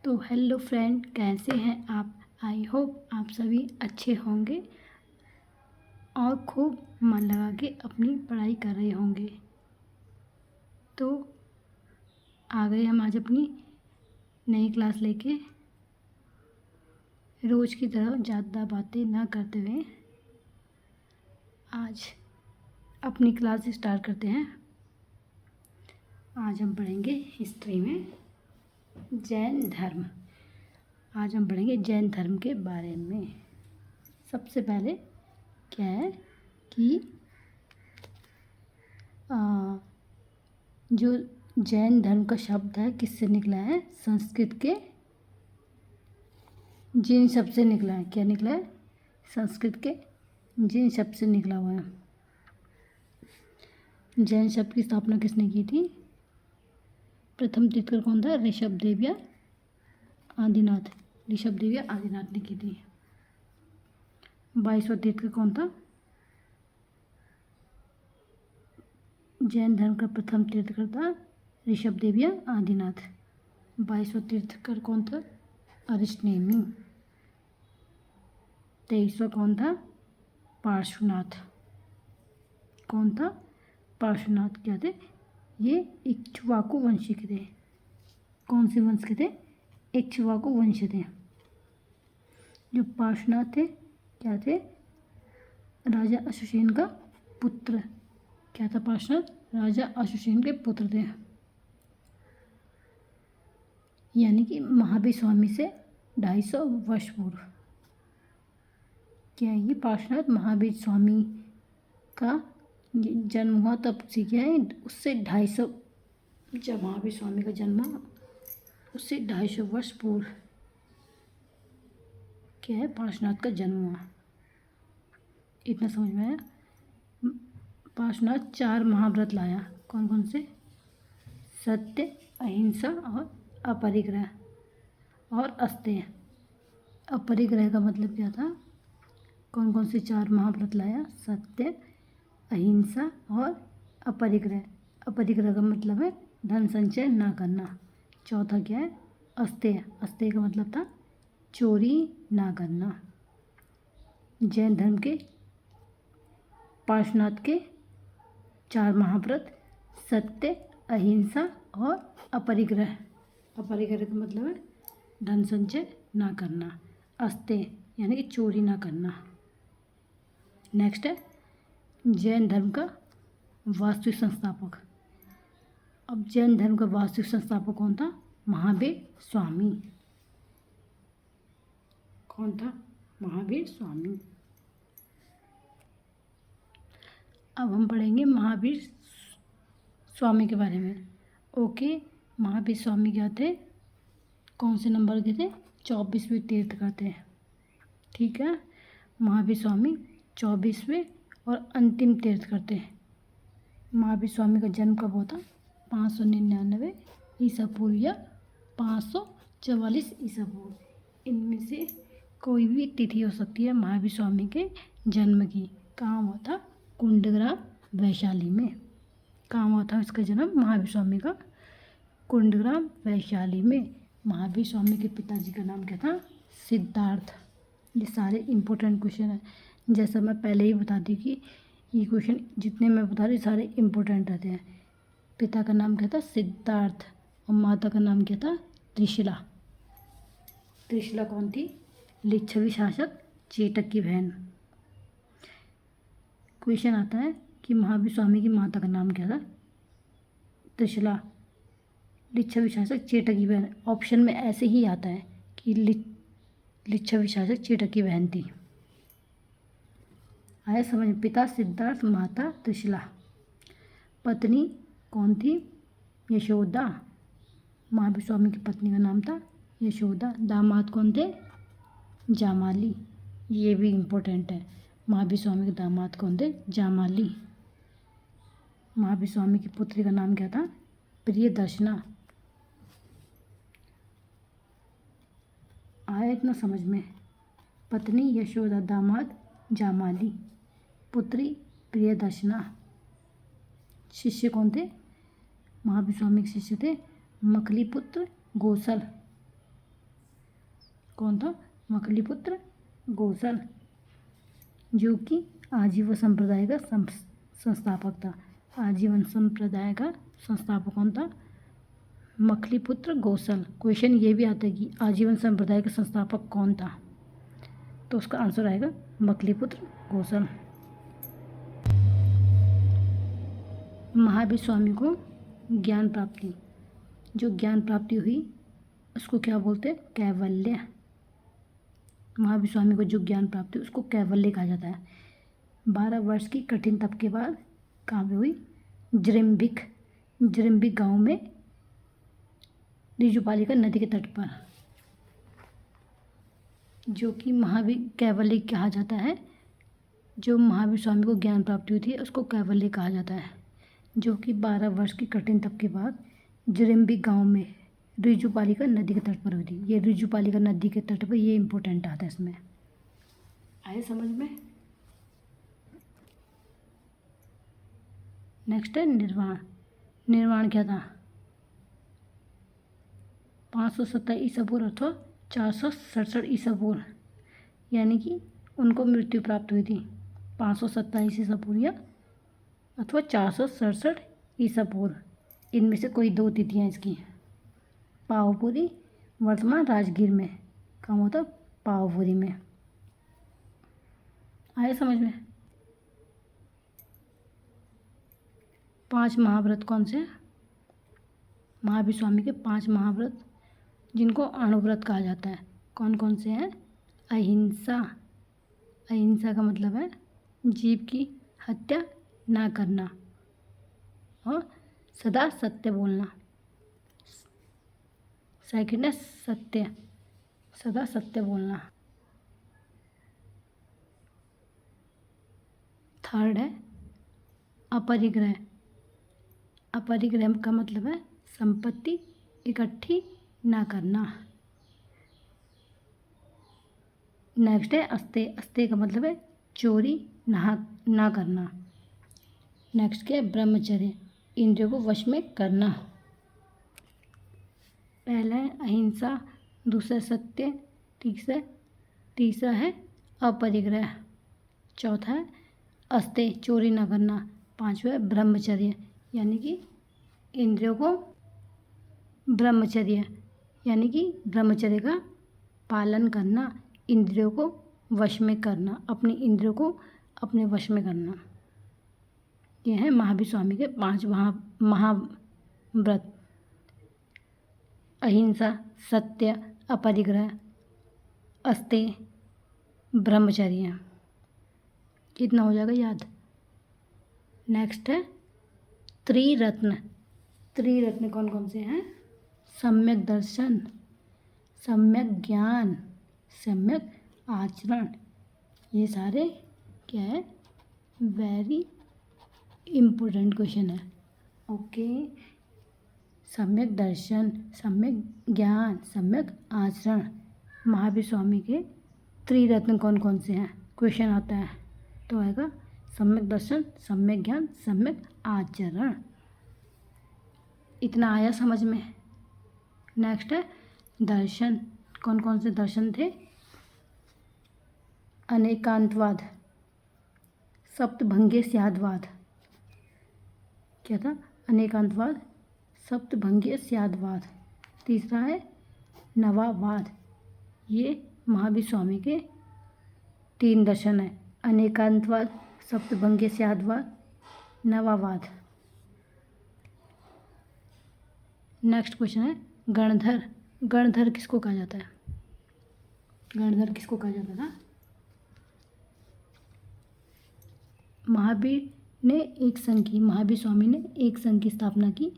तो hello friend, कैसे हैं आप। आई होप आप सभी अच्छे होंगे और खूब मन लगा के अपनी पढ़ाई कर रहे होंगे। तो आ गए हम आज अपनी नई क्लास लेके। रोज़ की तरह ज़्यादा बातें ना करते हुए आज अपनी क्लास स्टार्ट करते हैं। आज हम पढ़ेंगे हिस्ट्री में जैन धर्म। आज हम पढ़ेंगे जैन धर्म के बारे में। सबसे पहले क्या है कि जो जैन धर्म का शब्द है किससे निकला है? संस्कृत के जिन शब्द से निकला है। क्या निकला है? संस्कृत के जिन शब्द से निकला हुआ है। जैन शब्द की स्थापना किसने की थी? प्रथम तीर्थकर कौन था? ऋषभदेव या आदिनाथ। ऋषभदेव या आदिनाथ ने की थी। 22वां तीर्थकर कौन था? जैन धर्म का प्रथम तीर्थकर था ऋषभदेव या आदिनाथ। 22वां तीर्थकर कौन था? अरिष्टनेमी। 23वां कौन था? पार्श्वनाथ। कौन था? पार्श्वनाथ। क्या थे? ये इक्ष्वाकु वंशी के थे। कौन से वंश के थे? इक्ष्वाकु वंश थे। जो पार्श्वनाथ थे क्या थे? राजा अशोकसेन का पुत्र। क्या था पार्श्वनाथ? राजा अशोकसेन के पुत्र थे। यानी कि महावीर स्वामी से 250 वर्ष पूर्व। क्या ये पार्श्वनाथ महावीर स्वामी का जन्म हुआ तब से क्या है? उससे 250, जब महावीर स्वामी का जन्म हुआ उससे 250 वर्ष पूर्व क्या है? पार्श्वनाथ का जन्म हुआ। इतना समझ में आया? पार्श्वनाथ 4 महाव्रत लाया। कौन कौन से? सत्य, अहिंसा और अपरिग्रह और अस्तेय। अपरिग्रह का मतलब क्या था? कौन कौन से 4 महाव्रत लाया? सत्य, अहिंसा और अपरिग्रह। अपरिग्रह का मतलब है धन संचय ना करना। चौथा क्या है? अस्तेय। अस्तेय का मतलब था चोरी ना करना। जैन धर्म के पार्श्वनाथ के 4 महाव्रत सत्य, अहिंसा और अपरिग्रह। अपरिग्रह का मतलब है धन संचय ना करना। अस्तेय यानी कि चोरी ना करना। नेक्स्ट है जैन धर्म का वास्तविक संस्थापक। अब जैन धर्म का वास्तविक संस्थापक कौन था? महावीर स्वामी। कौन था? महावीर स्वामी। अब हम पढ़ेंगे महावीर स्वामी के बारे में। ओके, महावीर स्वामी क्या थे? कौन से नंबर के थे? 24वें तीर्थकर थे। ठीक है, महावीर स्वामी 24वें और अंतिम तीर्थकर थे। महावीर स्वामी का जन्म कब हुआ था? 599 ईसा पूर्व या 544 ईसा पूर्व। इनमें से कोई भी तिथि हो सकती है महावीर स्वामी के जन्म की। कहाँ हुआ था? कुंडग्राम, वैशाली में। कहाँ हुआ था इसका जन्म महावीर स्वामी का? कुंडग्राम, वैशाली में। महावीर स्वामी के पिताजी का नाम क्या था? सिद्धार्थ। ये सारे इम्पोर्टेंट क्वेश्चन हैं। जैसा मैं पहले ही बता दी कि ये क्वेश्चन जितने मैं बता रही सारे इम्पोर्टेंट रहते हैं। पिता का नाम क्या था? सिद्धार्थ। और माता का नाम क्या था? त्रिशिला। त्रिशिला कौन थी? लिच्छवी शासक चेटक की बहन। क्वेश्चन आता है कि महावीर स्वामी की माता का नाम क्या था? त्रिशिला। लिच्छवी शासक चेटक की बहन। ऑप्शन में ऐसे ही आता है कि लिच्छवी शासक चेटक की बहन थी। आया समझ? पिता सिद्धार्थ, माता त्रिशिला। पत्नी कौन थी? यशोदा। महावीर स्वामी की पत्नी का नाम था यशोदा। दामाद कौन थे? जामाली। ये भी इम्पोर्टेंट है। महावीर स्वामी के दामाद कौन थे? जामाली। महावीर स्वामी की पुत्री का नाम क्या था? प्रियदर्शना। आया इतना समझ में? पत्नी यशोदा, दामाद जामाली, पुत्री प्रियदर्शना। शिष्य कौन थे? महावीर स्वामी के शिष्य थे मखली पुत्र गोसल। कौन था? मखलीपुत्र गोसल, जो कि आजीवन संप्रदाय का संस्थापक था। आजीवन संप्रदाय का संस्थापक कौन था? मखलीपुत्र गोसल। क्वेश्चन ये भी आता है कि आजीवन संप्रदाय का संस्थापक कौन था, तो उसका आंसर आएगा मखलीपुत्र गोसल। महावीर स्वामी को ज्ञान प्राप्ति, जो ज्ञान प्राप्ति हुई उसको क्या बोलते हैं? कैवल्य। महावीर स्वामी को जो ज्ञान प्राप्ति उसको कैवल्य कहा जाता है। 12 वर्ष की कठिन तप के बाद कहाँ पे हुई? जृम्बिक गांव में ऋजुपालिका नदी के तट पर, जो कि महावीर कैवल्य कहा जाता है। जो महावीर स्वामी को ज्ञान प्राप्ति हुई थी उसको कैवल्य कहा जाता है, जो कि 12 वर्ष की कठिन तप के बाद जृम्बिक गांव में ऋजुपालिका नदी के तट पर हुई थी। ये ऋजुपालिका नदी के तट पर, ये इंपॉर्टेंट आता है इसमें। आए समझ में? नेक्स्ट है निर्वाण। निर्वाण क्या था? 527 ईसा पूर्व अथवा 467 ईसा पूर्व, यानी कि उनको मृत्यु प्राप्त हुई थी 527 ईसा पूर्व या अथवा 467 ईसा पूर्व। इनमें से कोई 2 तिथियाँ इसकी। पावपुरी वर्तमान राजगीर में, कहाँ होता? पावपुरी में। आया समझ में? 5 महाव्रत कौन से? महावीर स्वामी के 5 महाव्रत जिनको अणुव्रत कहा जाता है, कौन कौन से हैं? अहिंसा। अहिंसा का मतलब है जीव की हत्या ना करना और सदा सत्य बोलना। सेकंड है सत्य, सदा सत्य बोलना। थर्ड है अपरिग्रह। अपरिग्रह का मतलब है संपत्ति इकट्ठी ना करना। नेक्स्ट है अस्तेय। अस्तेय का मतलब है चोरी ना करना। नेक्स्ट क्या है? ब्रह्मचर्य, इंद्रियों को वश में करना। पहला है अहिंसा, दूसरा सत्य, तीसरा है अपरिग्रह, चौथा है अस्तेय चोरी ना करना, पांचवा है ब्रह्मचर्य यानी कि इंद्रियों को ब्रह्मचर्य का पालन करना, इंद्रियों को वश में करना, अपनी इंद्रियों को अपने वश में करना। ये है महावीर स्वामी के 5 महाव्रत। अहिंसा, सत्य, अपरिग्रह, अस्तेय, ब्रह्मचर्य। इतना हो जाएगा याद। नेक्स्ट है त्रिरत्न। त्रिरत्न कौन कौन से हैं? सम्यक दर्शन, सम्यक ज्ञान, सम्यक आचरण। ये सारे क्या है? वेरी इम्पोर्टेंट क्वेश्चन है। ओके, सम्यक दर्शन, सम्यक ज्ञान, सम्यक आचरण, महावीर स्वामी के त्रिरत्न कौन कौन से हैं? क्वेश्चन आता है तो आएगा सम्यक दर्शन, सम्यक ज्ञान, सम्यक आचरण। इतना आया समझ में? नेक्स्ट है दर्शन। कौन कौन से दर्शन थे? अनेकांतवाद, सप्तभंगीय स्यादवाद। क्या था? अनेकांतवाद, सप्तभंगीय स्यादवाद। तीसरा है नवावाद। ये महावीर स्वामी के 3 दर्शन है, अनेकांतवाद, सप्तभंगीय स्यादवाद, नवावाद। नेक्स्ट क्वेश्चन है गणधर। गणधर किसको कहा जाता है? गणधर किसको कहा जाता था? महावीर स्वामी ने एक संघ की स्थापना की,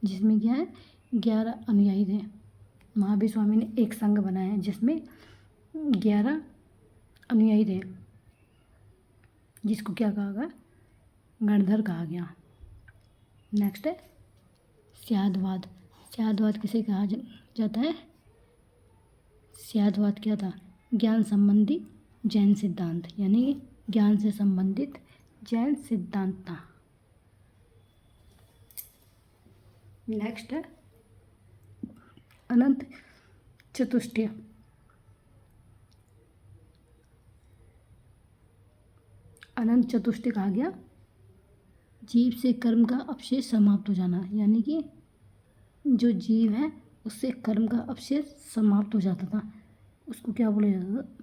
जिसमें क्या है 11 अनुयायी थे। महावीर स्वामी ने एक संघ बनाया है जिसमें 11 अनुयायी थे, जिसको क्या कहा गया? गणधर कहा गया। नेक्स्ट है स्यादवाद। स्यादवाद किसे कहा जाता है? स्यादवाद क्या था? ज्ञान संबंधी जैन सिद्धांत, यानी ज्ञान से संबंधित जैन सिद्धांत था। नेक्स्ट है अनंत चतुष्टय। अनंत चतुष्टय कहा गया जीव से कर्म का अवशेष समाप्त हो जाना, यानी कि जो जीव है उससे कर्म का अवशेष समाप्त हो जाता था, उसको क्या बोला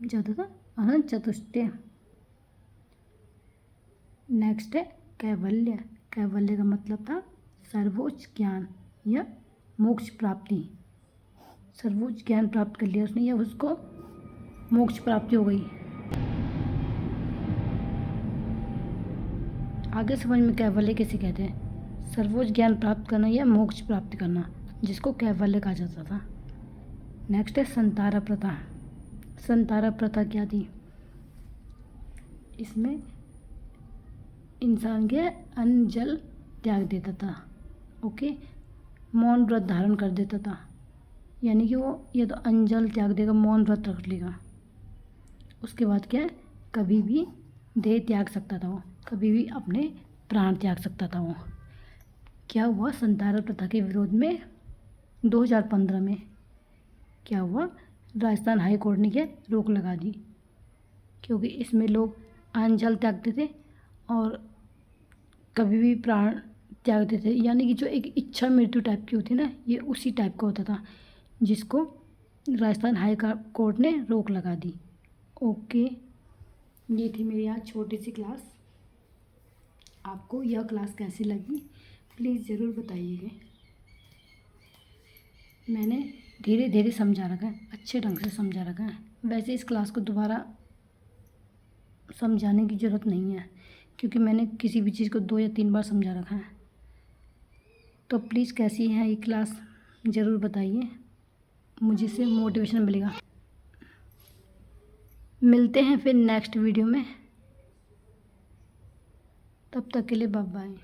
जाता था? अनंत चतुष्टय। नेक्स्ट है कैवल्य। कैवल्य का मतलब था सर्वोच्च ज्ञान या मोक्ष प्राप्ति। सर्वोच्च ज्ञान प्राप्त कर लिया उसने या उसको मोक्ष प्राप्ति हो गई। आगे समझ में कैवल्य कैसे कहते हैं? सर्वोच्च ज्ञान प्राप्त करना या मोक्ष प्राप्त करना, जिसको कैवल्य कहा जाता था। नेक्स्ट है संतारा प्रथा। संतारा प्रथा क्या थी? इसमें इंसान के अन्न जल त्याग देता था। ओके, मौन व्रत धारण कर देता था, यानी कि वो या तो अन्न जल त्याग देगा, मौन व्रत रख लेगा। उसके बाद क्या है, कभी भी देह त्याग सकता था वो, कभी भी अपने प्राण त्याग सकता था वो। क्या हुआ? संतारा प्रथा के विरोध में 2015 में क्या हुआ? राजस्थान हाई कोर्ट ने क्या रोक लगा दी, क्योंकि इसमें लोग अन्न जल त्यागते थे और कभी भी प्राण त्यागते थे, यानी कि जो एक इच्छा मृत्यु टाइप की होती है ना, ये उसी टाइप का होता था, जिसको राजस्थान हाई कोर्ट ने रोक लगा दी। ओके, ये थी मेरी आज छोटी सी क्लास। आपको यह क्लास कैसी लगी प्लीज़ ज़रूर बताइएगा। मैंने धीरे धीरे समझा रखा है, अच्छे ढंग से समझा रखा है। वैसे इस क्लास को दोबारा समझाने की ज़रूरत नहीं है, क्योंकि मैंने किसी भी चीज़ को 2 या 3 बार समझा रखा है। तो प्लीज़ कैसी है ये क्लास ज़रूर बताइए, मुझे इससे मोटिवेशन मिलेगा। मिलते हैं फिर नेक्स्ट वीडियो में, तब तक के लिए बाय बाय।